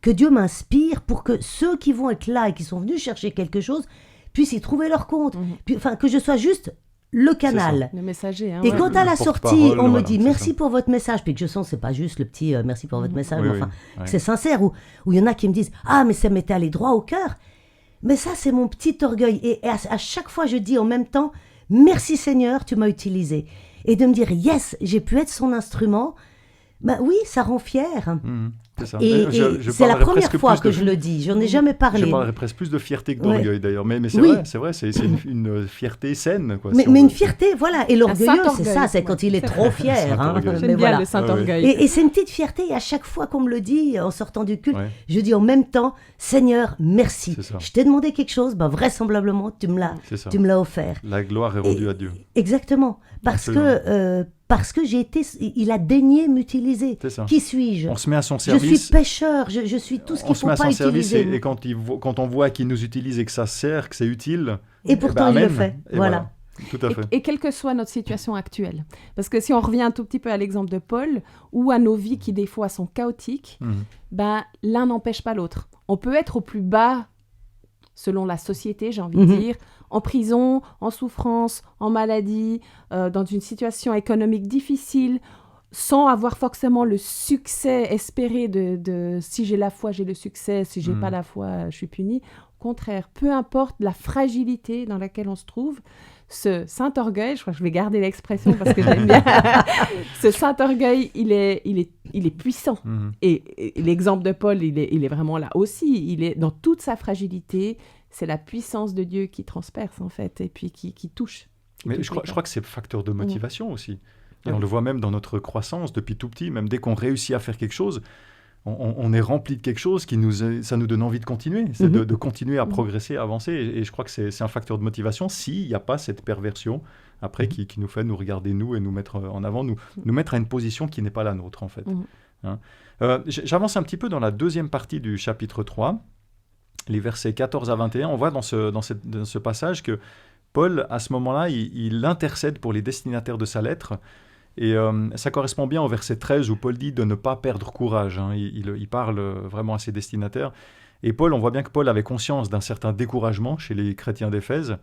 que Dieu m'inspire pour que ceux qui vont être là et qui sont venus chercher quelque chose puissent y trouver leur compte. Enfin, que je sois juste le canal. Le messager. Hein, et quand à la sortie, on me dit « Merci ça. pour votre message », puis que je sens que c'est pas juste le petit « Merci pour votre message », Oui, enfin, c'est sincère, ou il y en a qui me disent « Ah, mais ça m'était allé droit au cœur ». Mais ça, c'est mon petit orgueil. Et à chaque fois, je dis en même temps, merci Seigneur, tu m'as utilisé. Et de me dire, yes, j'ai pu être son instrument, ben oui, ça rend fier. C'est ça. Et c'est la première fois que je le dis, j'en ai jamais parlé. Je parlerais presque plus de fierté que d'orgueil d'ailleurs, mais c'est vrai, c'est une fierté saine. Quoi, mais une fierté, voilà, et l'orgueilleux, c'est ça, c'est quand il est trop fier. J'aime bien le Saint-Orgueil. Et c'est une petite fierté, et à chaque fois qu'on me le dit, en sortant du culte, je dis en même temps, Seigneur, merci. Je t'ai demandé quelque chose, ben vraisemblablement, tu me l'as offert. La gloire est rendue à Dieu. Exactement, parce que il a daigné m'utiliser. Qui suis-je ? On se met à son service. Je suis pêcheur, je suis tout ce qu'il ne faut pas utiliser. On se met à son service et quand on voit qu'il nous utilise et que ça sert, que c'est utile... Et pourtant, il le fait. Voilà. Tout à fait. Et quelle que soit notre situation actuelle. Parce que si on revient un tout petit peu à l'exemple de Paul, ou à nos vies qui des fois sont chaotiques, ben, l'un n'empêche pas l'autre. On peut être au plus bas, selon la société, j'ai envie de dire, en prison, en souffrance, en maladie, dans une situation économique difficile, sans avoir forcément le succès espéré de si j'ai la foi, j'ai le succès, si j'ai pas la foi, je suis puni. Au contraire, peu importe la fragilité dans laquelle on se trouve, ce Saint-Orgueil, je crois que je vais garder l'expression parce que j'aime bien, ce Saint-Orgueil, il est puissant. Et l'exemple de Paul, il est vraiment là aussi. Il est dans toute sa fragilité. C'est la puissance de Dieu qui transperce, en fait, et puis qui touche. Mais je crois que c'est facteur de motivation aussi. Et on le voit même dans notre croissance depuis tout petit, même dès qu'on réussit à faire quelque chose, on est rempli de quelque chose ça nous donne envie de continuer, c'est de continuer à progresser, à avancer. Et je crois que c'est un facteur de motivation s'il n'y a pas cette perversion après qui nous fait nous regarder nous et nous mettre en avant, nous mettre à une position qui n'est pas la nôtre, en fait. Hein. J'avance un petit peu dans la deuxième partie du chapitre 3, les versets 14 à 21. On voit dans ce passage que Paul, à ce moment-là, il intercède pour les destinataires de sa lettre. Et ça correspond bien au verset 13 où Paul dit de ne pas perdre courage. Hein. Il parle vraiment à ses destinataires. Et Paul, on voit bien que Paul avait conscience d'un certain découragement chez les chrétiens d'Éphèse,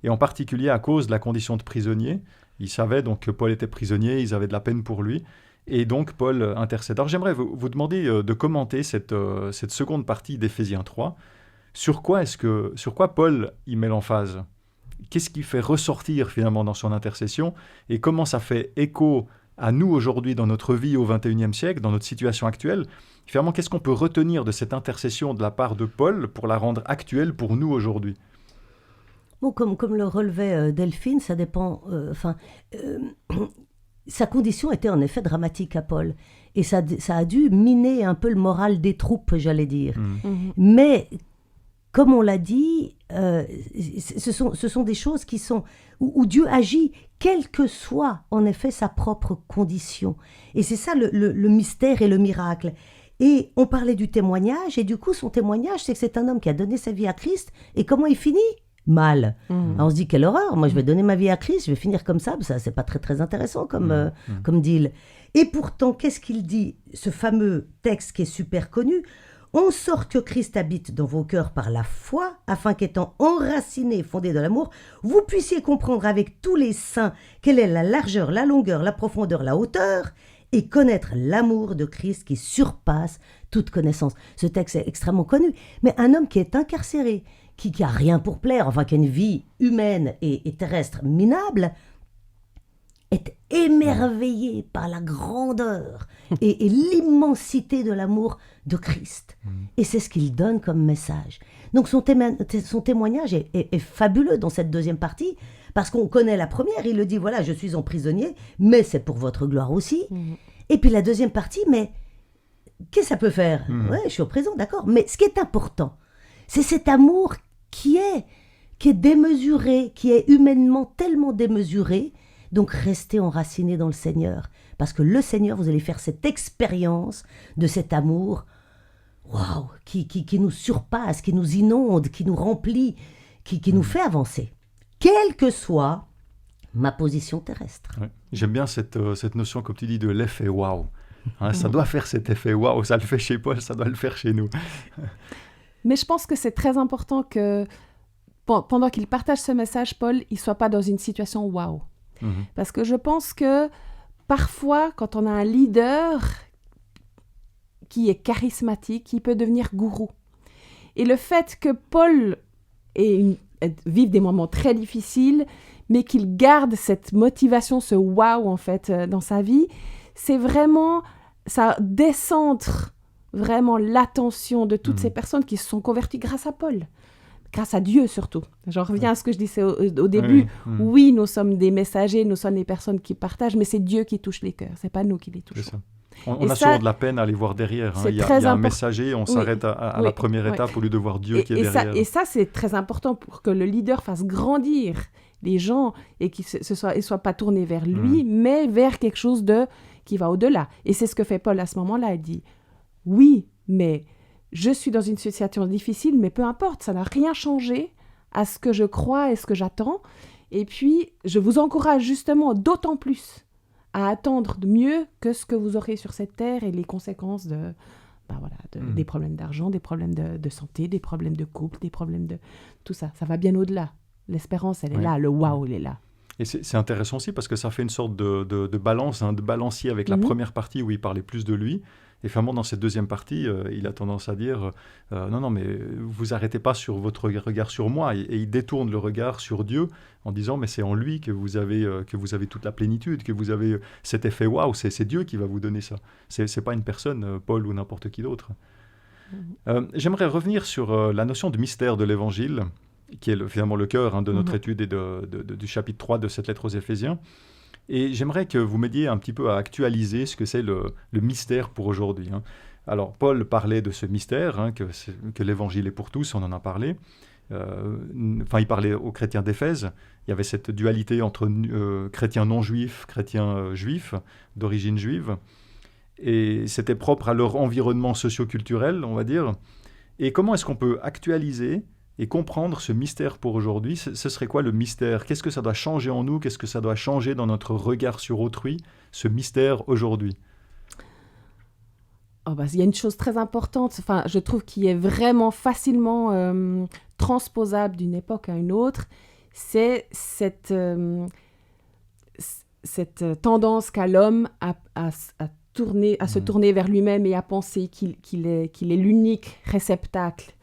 et en particulier à cause de la condition de prisonnier. Il savait donc que Paul était prisonnier, ils avaient de la peine pour lui. Et donc Paul intercède. Alors j'aimerais vous demander de commenter cette seconde partie d'Éphésiens 3. Sur quoi Paul y met l'emphase ? Qu'est-ce qui fait ressortir finalement dans son intercession et comment ça fait écho à nous aujourd'hui dans notre vie au XXIe siècle, dans notre situation actuelle ? Finalement, qu'est-ce qu'on peut retenir de cette intercession de la part de Paul pour la rendre actuelle pour nous aujourd'hui ? Bon, comme le relevait Delphine, ça dépend... sa condition était en effet dramatique à Paul. Et ça a dû miner un peu le moral des troupes, j'allais dire. Mais... Comme on l'a dit, ce sont des choses qui sont où Dieu agit, quelle que soit en effet sa propre condition. Et c'est ça le mystère et le miracle. Et on parlait du témoignage, et du coup son témoignage, c'est que c'est un homme qui a donné sa vie à Christ, et comment il finit ? Mal. Alors on se dit, quelle horreur, moi je vais donner ma vie à Christ, je vais finir comme ça c'est pas très très intéressant comme deal. Et pourtant, qu'est-ce qu'il dit, ce fameux texte qui est super connu ? En sorte que Christ habite dans vos cœurs par la foi, afin qu'étant enracinés et fondés dans l'amour, vous puissiez comprendre avec tous les saints quelle est la largeur, la longueur, la profondeur, la hauteur, et connaître l'amour de Christ qui surpasse toute connaissance. Ce texte est extrêmement connu, mais un homme qui est incarcéré, qui a rien pour plaire, enfin qui a une vie humaine et terrestre minable, est émerveillé par la grandeur et l'immensité de l'amour de Christ. Et c'est ce qu'il donne comme message. Donc son témoignage est fabuleux dans cette deuxième partie, parce qu'on connaît la première, il le dit, voilà, je suis emprisonnier, mais c'est pour votre gloire aussi. Et puis la deuxième partie, mais qu'est-ce que ça peut faire ? Ouais, je suis en prison, d'accord. Mais ce qui est important, c'est cet amour qui est démesuré, qui est humainement tellement démesuré. Donc restez enracinés dans le Seigneur, parce que le Seigneur, vous allez faire cette expérience de cet amour, waouh, qui nous surpasse, qui nous inonde, qui nous remplit, qui nous fait avancer, quelle que soit ma position terrestre. Ouais. J'aime bien cette notion, comme tu dis, de l'effet waouh. Ça doit faire cet effet waouh, ça le fait chez Paul, ça doit le faire chez nous. Mais je pense que c'est très important que pendant qu'il partage ce message, Paul, il ne soit pas dans une situation waouh. Parce que je pense que parfois, quand on a un leader qui est charismatique, il peut devenir gourou. Et le fait que Paul vive des moments très difficiles, mais qu'il garde cette motivation, ce wow en fait, dans sa vie, c'est vraiment, ça décentre vraiment l'attention de toutes ces personnes qui se sont converties grâce à Paul. Grâce à Dieu surtout. J'en reviens à ce que je disais au début. Oui, nous sommes des messagers, nous sommes des personnes qui partagent, mais c'est Dieu qui touche les cœurs, c'est pas nous qui les touchons. On a souvent de la peine à aller voir derrière. Il y a un messager, on s'arrête à la première étape au lieu de voir Dieu qui est derrière. Et ça, c'est très important pour que le leader fasse grandir les gens et qu'ils ne soient pas tournés vers lui, mais vers quelque chose qui va au-delà. Et c'est ce que fait Paul à ce moment-là. Il dit, oui, mais je suis dans une situation difficile, mais peu importe, ça n'a rien changé à ce que je crois et ce que j'attends. Et puis, je vous encourage justement d'autant plus à attendre de mieux que ce que vous aurez sur cette terre et les conséquences des problèmes d'argent, des problèmes de santé, des problèmes de couple, des problèmes de... Tout ça, ça va bien au-delà. L'espérance, elle est là, le wow, il est là. Et c'est intéressant aussi parce que ça fait une sorte de balance, de balancier avec la première partie où il parlait plus de lui. Et finalement, dans cette deuxième partie, il a tendance à dire non, mais vous arrêtez pas sur votre regard sur moi. Et il détourne le regard sur Dieu en disant mais c'est en lui que vous avez toute la plénitude, que vous avez cet effet waouh, c'est Dieu qui va vous donner ça. C'est pas une personne, Paul ou n'importe qui d'autre. J'aimerais revenir sur la notion de mystère de l'Évangile, qui est finalement le cœur de notre étude et du chapitre 3 de cette lettre aux Éphésiens. Et j'aimerais que vous m'aidiez un petit peu à actualiser ce que c'est le mystère pour aujourd'hui. Alors, Paul parlait de ce mystère, que l'Évangile est pour tous, on en a parlé. Il parlait aux chrétiens d'Éphèse. Il y avait cette dualité entre chrétiens non-juifs, chrétiens juifs, d'origine juive. Et c'était propre à leur environnement socio-culturel, on va dire. Et comment est-ce qu'on peut actualiser et comprendre ce mystère pour aujourd'hui? Ce serait quoi le mystère? Qu'est-ce que ça doit changer en nous? Qu'est-ce que ça doit changer dans notre regard sur autrui, ce mystère aujourd'hui? Il y a une chose très importante, je trouve, qui est vraiment facilement transposable d'une époque à une autre, c'est cette tendance qu'a l'homme à se tourner vers lui-même et à penser qu'il est l'unique réceptacle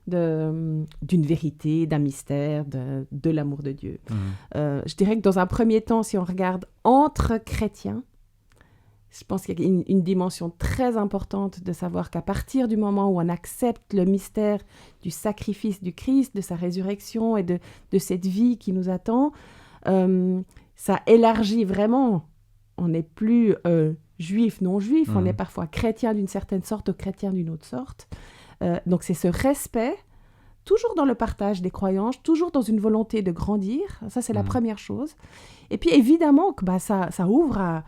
d'une vérité, d'un mystère, de l'amour de Dieu. Je dirais que dans un premier temps, si on regarde entre chrétiens, je pense qu'il y a une dimension très importante de savoir qu'à partir du moment où on accepte le mystère du sacrifice du Christ, de sa résurrection et de cette vie qui nous attend, ça élargit vraiment. On n'est plus juif, non-juif, on est parfois chrétien d'une certaine sorte ou chrétien d'une autre sorte. Donc c'est ce respect toujours dans le partage des croyances, toujours dans une volonté de grandir. Ça, c'est la première chose. Et puis, évidemment, que, ça ouvre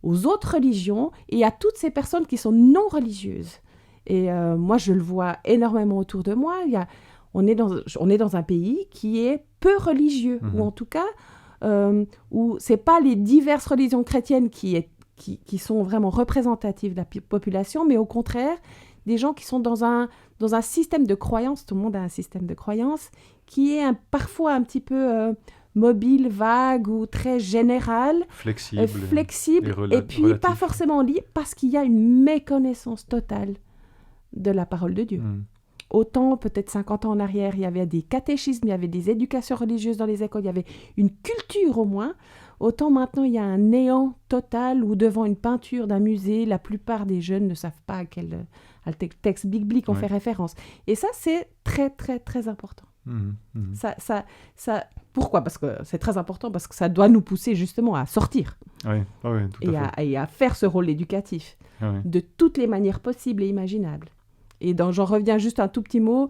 aux autres religions et à toutes ces personnes qui sont non religieuses. Et moi, je le vois énormément autour de moi. On est dans un pays qui est peu religieux, ou en tout cas, où ce n'est pas les diverses religions chrétiennes qui sont vraiment représentatives de la population, mais au contraire, des gens qui sont dans un système de croyances, tout le monde a un système de croyances, qui est parfois un petit peu mobile, vague ou très général. Flexible. Et puis relatif. Pas forcément lié, parce qu'il y a une méconnaissance totale de la parole de Dieu. Autant, peut-être 50 ans en arrière, il y avait des catéchismes, il y avait des éducations religieuses dans les écoles, il y avait une culture au moins. Autant maintenant, il y a un néant total où devant une peinture d'un musée, la plupart des jeunes ne savent pas à quel texte biblique on fait référence. Et ça, c'est très, très, très important. Pourquoi ? Parce que c'est très important, parce que ça doit nous pousser justement à sortir. Tout à fait. Et à faire ce rôle éducatif de toutes les manières possibles et imaginables. Et j'en reviens juste un tout petit mot.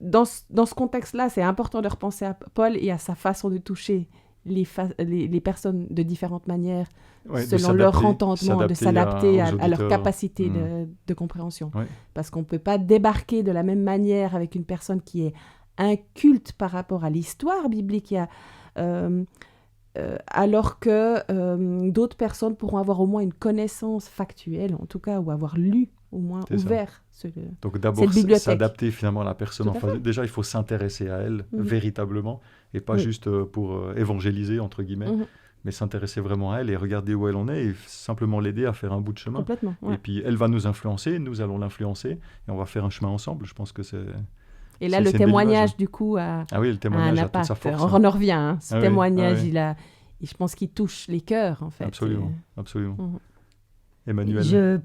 Dans ce contexte-là, c'est important de repenser à Paul et à sa façon de toucher les personnes de différentes manières, selon leur entendement, de s'adapter à leur capacité de compréhension. Parce qu'on ne peut pas débarquer de la même manière avec une personne qui est inculte par rapport à l'histoire biblique, alors que d'autres personnes pourront avoir au moins une connaissance factuelle, en tout cas, ou avoir lu, au moins ouvert donc d'abord s'adapter finalement à la personne en face. Déjà, il faut s'intéresser à elle véritablement, et pas juste pour évangéliser, entre guillemets, mais s'intéresser vraiment à elle et regarder où elle en est et simplement l'aider à faire un bout de chemin. Complètement, ouais. Et puis, elle va nous influencer, nous allons l'influencer, et on va faire un chemin ensemble. Je pense que c'est... Et là, le témoignage, du coup, le témoignage a toute sa force. On en revient. Ce témoignage, je pense qu'il touche les cœurs, en fait. Absolument. Emmanuel.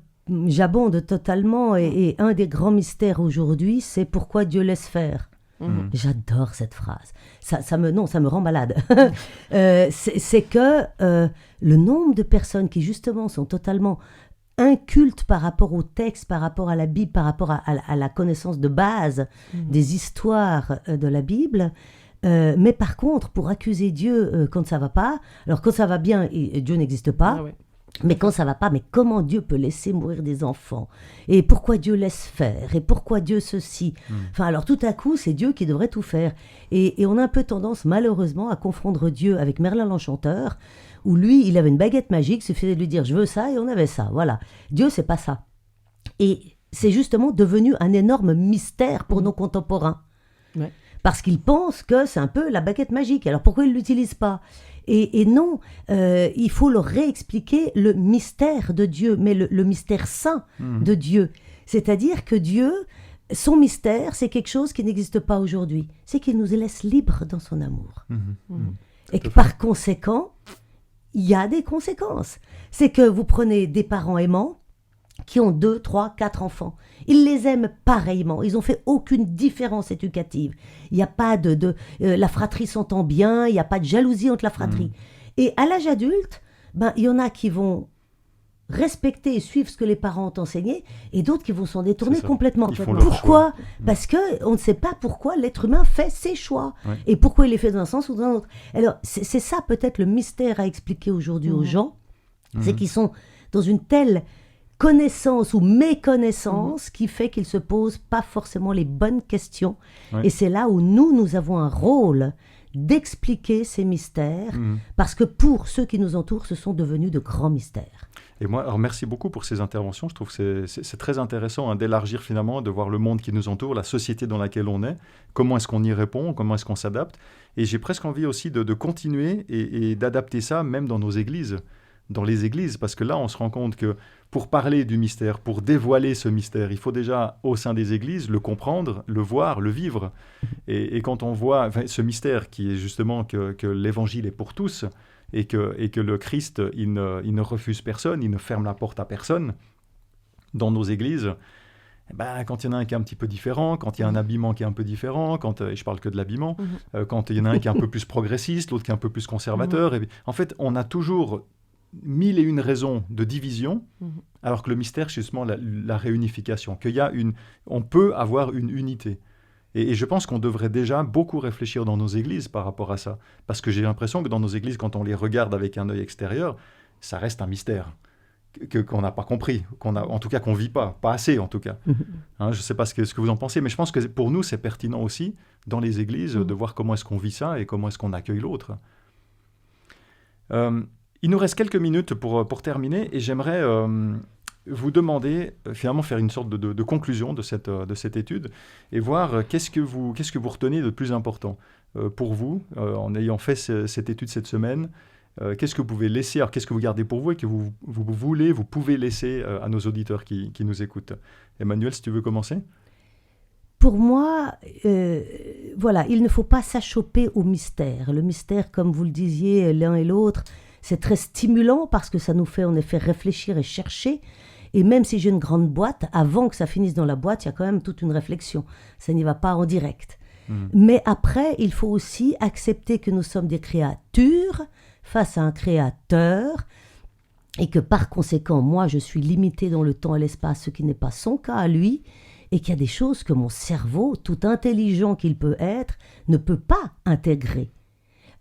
J'abonde totalement. Et un des grands mystères aujourd'hui, c'est pourquoi Dieu laisse faire. J'adore cette phrase. Ça me rend malade. C'est que le nombre de personnes qui, justement, sont totalement incultes par rapport au texte, par rapport à la Bible, par rapport à la connaissance de base des histoires de la Bible. Mais par contre, pour accuser Dieu quand ça ne va pas, alors quand ça va bien, Dieu n'existe pas. Mais quand ça va pas, mais comment Dieu peut laisser mourir des enfants ? Et pourquoi Dieu laisse faire ? Et pourquoi Dieu ceci ? Enfin, alors tout à coup, c'est Dieu qui devrait tout faire. Et on a un peu tendance, malheureusement, à confondre Dieu avec Merlin l'Enchanteur, où lui, il avait une baguette magique, il suffisait de lui dire « je veux ça » et on avait ça. Voilà. Dieu, c'est pas ça. Et c'est justement devenu un énorme mystère pour nos contemporains. Parce qu'ils pensent que c'est un peu la baguette magique. Alors pourquoi ils ne l'utilisent pas ? Et non, il faut leur réexpliquer le mystère de Dieu, mais le mystère saint de Dieu. C'est-à-dire que Dieu, son mystère, c'est quelque chose qui n'existe pas aujourd'hui. C'est qu'il nous laisse libres dans son amour. Et que par conséquent, il y a des conséquences. C'est que vous prenez des parents aimants qui ont 2, 3, 4 enfants. Ils les aiment pareillement. Ils n'ont fait aucune différence éducative. Il n'y a pas la fratrie s'entend bien, il n'y a pas de jalousie entre la fratrie. Et à l'âge adulte, il y en a qui vont respecter et suivre ce que les parents ont enseigné, et d'autres qui vont s'en détourner complètement. Pourquoi ? Parce qu'on ne sait pas pourquoi l'être humain fait ses choix, et pourquoi il les fait dans un sens ou dans un autre. Alors, c'est ça peut-être le mystère à expliquer aujourd'hui aux gens, c'est qu'ils sont dans une telle connaissance ou méconnaissance qui fait qu'ils ne se posent pas forcément les bonnes questions. Et c'est là où nous avons un rôle d'expliquer ces mystères, parce que pour ceux qui nous entourent, ce sont devenus de grands mystères. Et moi, alors merci beaucoup pour ces interventions. Je trouve que c'est très intéressant d'élargir finalement, de voir le monde qui nous entoure, la société dans laquelle on est, comment est-ce qu'on y répond, comment est-ce qu'on s'adapte. Et j'ai presque envie aussi de continuer et d'adapter ça même dans nos églises, dans les églises, parce que là, on se rend compte que pour parler du mystère, pour dévoiler ce mystère, il faut déjà, au sein des églises, le comprendre, le voir, le vivre. Et quand on voit ce mystère qui est justement que l'évangile est pour tous, et que le Christ, il ne refuse personne, il ne ferme la porte à personne, dans nos églises, quand il y en a un qui est un petit peu différent, quand il y a un habillement qui est un peu différent, et je parle que de l'habillement, quand il y en a un qui est un peu plus progressiste, l'autre qui est un peu plus conservateur, et en fait, on a toujours 1001 raisons de division, alors que le mystère, c'est justement la réunification, on peut avoir une unité. Et je pense qu'on devrait déjà beaucoup réfléchir dans nos églises par rapport à ça. Parce que j'ai l'impression que dans nos églises, quand on les regarde avec un œil extérieur, ça reste un mystère qu'on n'a pas compris, en tout cas qu'on ne vit pas assez en tout cas. Hein, je ne sais pas ce que vous en pensez, mais je pense que pour nous, c'est pertinent aussi, dans les églises, de voir comment est-ce qu'on vit ça et comment est-ce qu'on accueille l'autre. Il nous reste quelques minutes pour terminer, et j'aimerais vous demander, finalement, faire une sorte de conclusion de cette étude, et voir qu'est-ce que vous retenez de plus important pour vous, en ayant fait cette étude cette semaine. Qu'est-ce que vous pouvez laisser, alors qu'est-ce que vous gardez pour vous et que vous pouvez laisser à nos auditeurs qui nous écoutent. Emmanuel, si tu veux commencer. Pour moi, voilà, il ne faut pas s'achoper au mystère. Le mystère, comme vous le disiez l'un et l'autre, c'est très stimulant parce que ça nous fait en effet réfléchir et chercher. Et même si j'ai une grande boîte, avant que ça finisse dans la boîte, il y a quand même toute une réflexion. Ça n'y va pas en direct. Mais après, il faut aussi accepter que nous sommes des créatures face à un créateur, et que par conséquent, moi, je suis limitée dans le temps et l'espace, ce qui n'est pas son cas à lui, et qu'il y a des choses que mon cerveau, tout intelligent qu'il peut être, ne peut pas intégrer.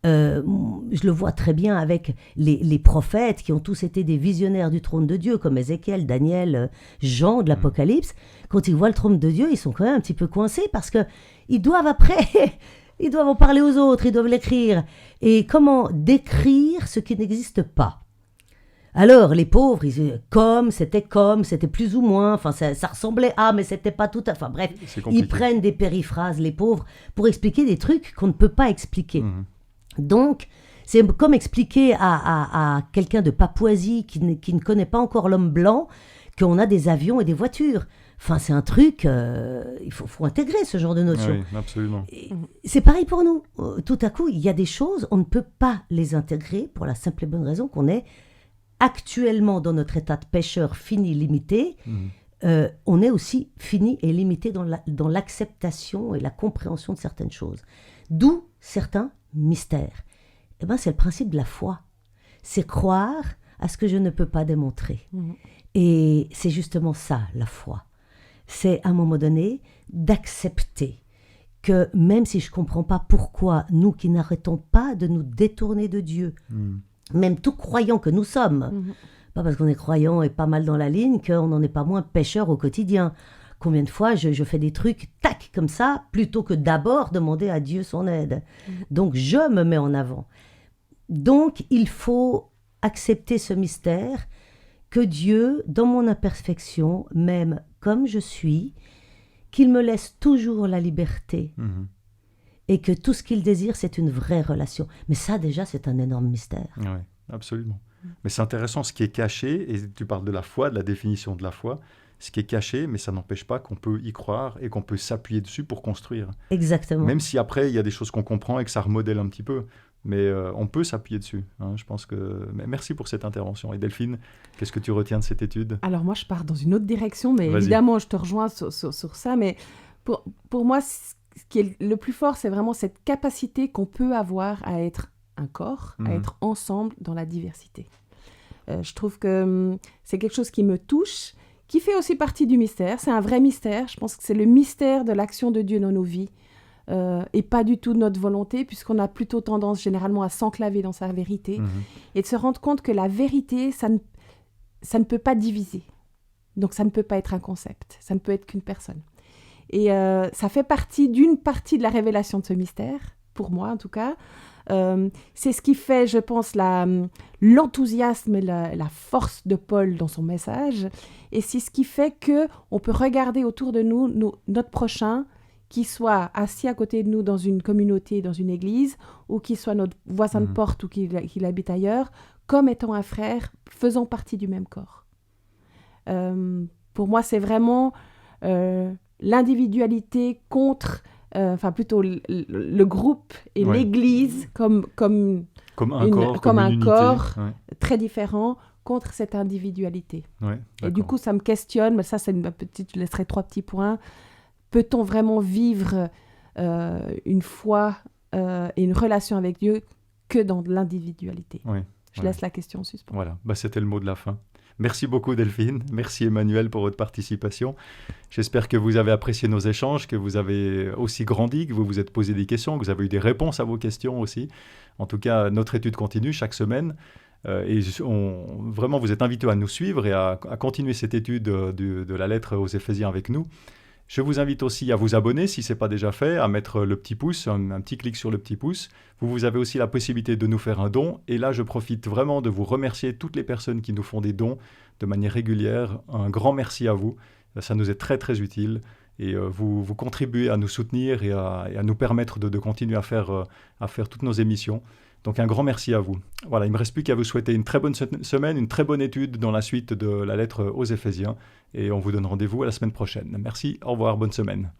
Je le vois très bien avec les prophètes qui ont tous été des visionnaires du trône de Dieu, comme Ézéchiel, Daniel, Jean de l'Apocalypse. Quand ils voient le trône de Dieu, ils sont quand même un petit peu coincés parce qu'ils doivent après... Ils doivent en parler aux autres, ils doivent l'écrire. Et comment décrire ce qui n'existe pas? Alors, les pauvres, ils disaient c'était plus ou moins, enfin, ça ressemblait à, mais c'était pas tout à fait. Enfin, bref, ils prennent des périphrases, les pauvres, pour expliquer des trucs qu'on ne peut pas expliquer. Donc, c'est comme expliquer à quelqu'un de Papouasie qui ne connaît pas encore l'homme blanc qu'on a des avions et des voitures. Enfin, c'est un truc, il faut intégrer ce genre de notion. Oui, absolument. Et c'est pareil pour nous. Tout à coup, il y a des choses, on ne peut pas les intégrer pour la simple et bonne raison qu'on est actuellement dans notre état de pécheur fini, limité. On est aussi fini et limité dans l'acceptation et la compréhension de certaines choses. D'où certains mystères. Eh bien, c'est le principe de la foi. C'est croire à ce que je ne peux pas démontrer. Et c'est justement ça, la foi. C'est à un moment donné d'accepter que même si je ne comprends pas pourquoi nous qui n'arrêtons pas de nous détourner de Dieu, même tout croyant que nous sommes, pas parce qu'on est croyant et pas mal dans la ligne qu'on n'en est pas moins pécheur au quotidien. Combien de fois je fais des trucs, tac, comme ça, plutôt que d'abord demander à Dieu son aide. Donc je me mets en avant. Donc il faut accepter ce mystère que Dieu, dans mon imperfection, m'aime comme je suis, qu'il me laisse toujours la liberté et que tout ce qu'il désire, c'est une vraie relation. Mais ça, déjà, c'est un énorme mystère. Oui, absolument. Mais c'est intéressant ce qui est caché, et tu parles de la foi, de la définition de la foi, ce qui est caché, mais ça n'empêche pas qu'on peut y croire et qu'on peut s'appuyer dessus pour construire. Exactement. Même si après, il y a des choses qu'on comprend et que ça remodèle un petit peu. Mais on peut s'appuyer dessus. Je pense que... Mais merci pour cette intervention. Et Delphine, qu'est-ce que tu retiens de cette étude? Alors moi, je pars dans une autre direction, mais Vas-y. Évidemment, je te rejoins sur ça. Mais pour moi, ce qui est le plus fort, c'est vraiment cette capacité qu'on peut avoir à être un corps, à être ensemble dans la diversité. Je trouve que c'est quelque chose qui me touche, qui fait aussi partie du mystère. C'est un vrai mystère. Je pense que c'est le mystère de l'action de Dieu dans nos vies. Et pas du tout de notre volonté, puisqu'on a plutôt tendance généralement à s'enclaver dans sa vérité, et de se rendre compte que la vérité, ça ne peut pas diviser. Donc ça ne peut pas être un concept, ça ne peut être qu'une personne. Et ça fait d'une partie de la révélation de ce mystère, pour moi en tout cas. C'est ce qui fait, je pense, l'enthousiasme et la force de Paul dans son message, et c'est ce qui fait qu'on peut regarder autour de nous notre prochain, qu'il soit assis à côté de nous dans une communauté, dans une église, ou qu'il soit notre voisin de porte ou qu'il habite ailleurs, comme étant un frère, faisant partie du même corps. Pour moi, c'est vraiment l'individualité contre, enfin plutôt le groupe et l'église comme un corps très différent contre cette individualité. Et du coup, ça me questionne, mais ça, je laisserai 3 petits points. Peut-on vraiment vivre une foi et une relation avec Dieu que dans l'individualité? Je laisse la question en suspens. Voilà, c'était le mot de la fin. Merci beaucoup Delphine, merci Emmanuel pour votre participation. J'espère que vous avez apprécié nos échanges, que vous avez aussi grandi, que vous vous êtes posé des questions, que vous avez eu des réponses à vos questions aussi. En tout cas, notre étude continue chaque semaine. Vraiment, vous êtes invités à nous suivre et à continuer cette étude de la lettre aux Éphésiens avec nous. Je vous invite aussi à vous abonner si ce n'est pas déjà fait, à mettre le petit pouce, un petit clic sur le petit pouce. Vous avez aussi la possibilité de nous faire un don. Et là, je profite vraiment de vous remercier toutes les personnes qui nous font des dons de manière régulière. Un grand merci à vous. Ça nous est très, très utile. Et vous contribuez à nous soutenir et à nous permettre de continuer à faire toutes nos émissions. Donc un grand merci à vous. Voilà, il ne me reste plus qu'à vous souhaiter une très bonne semaine, une très bonne étude dans la suite de la lettre aux Éphésiens. Et on vous donne rendez-vous à la semaine prochaine. Merci, au revoir, bonne semaine.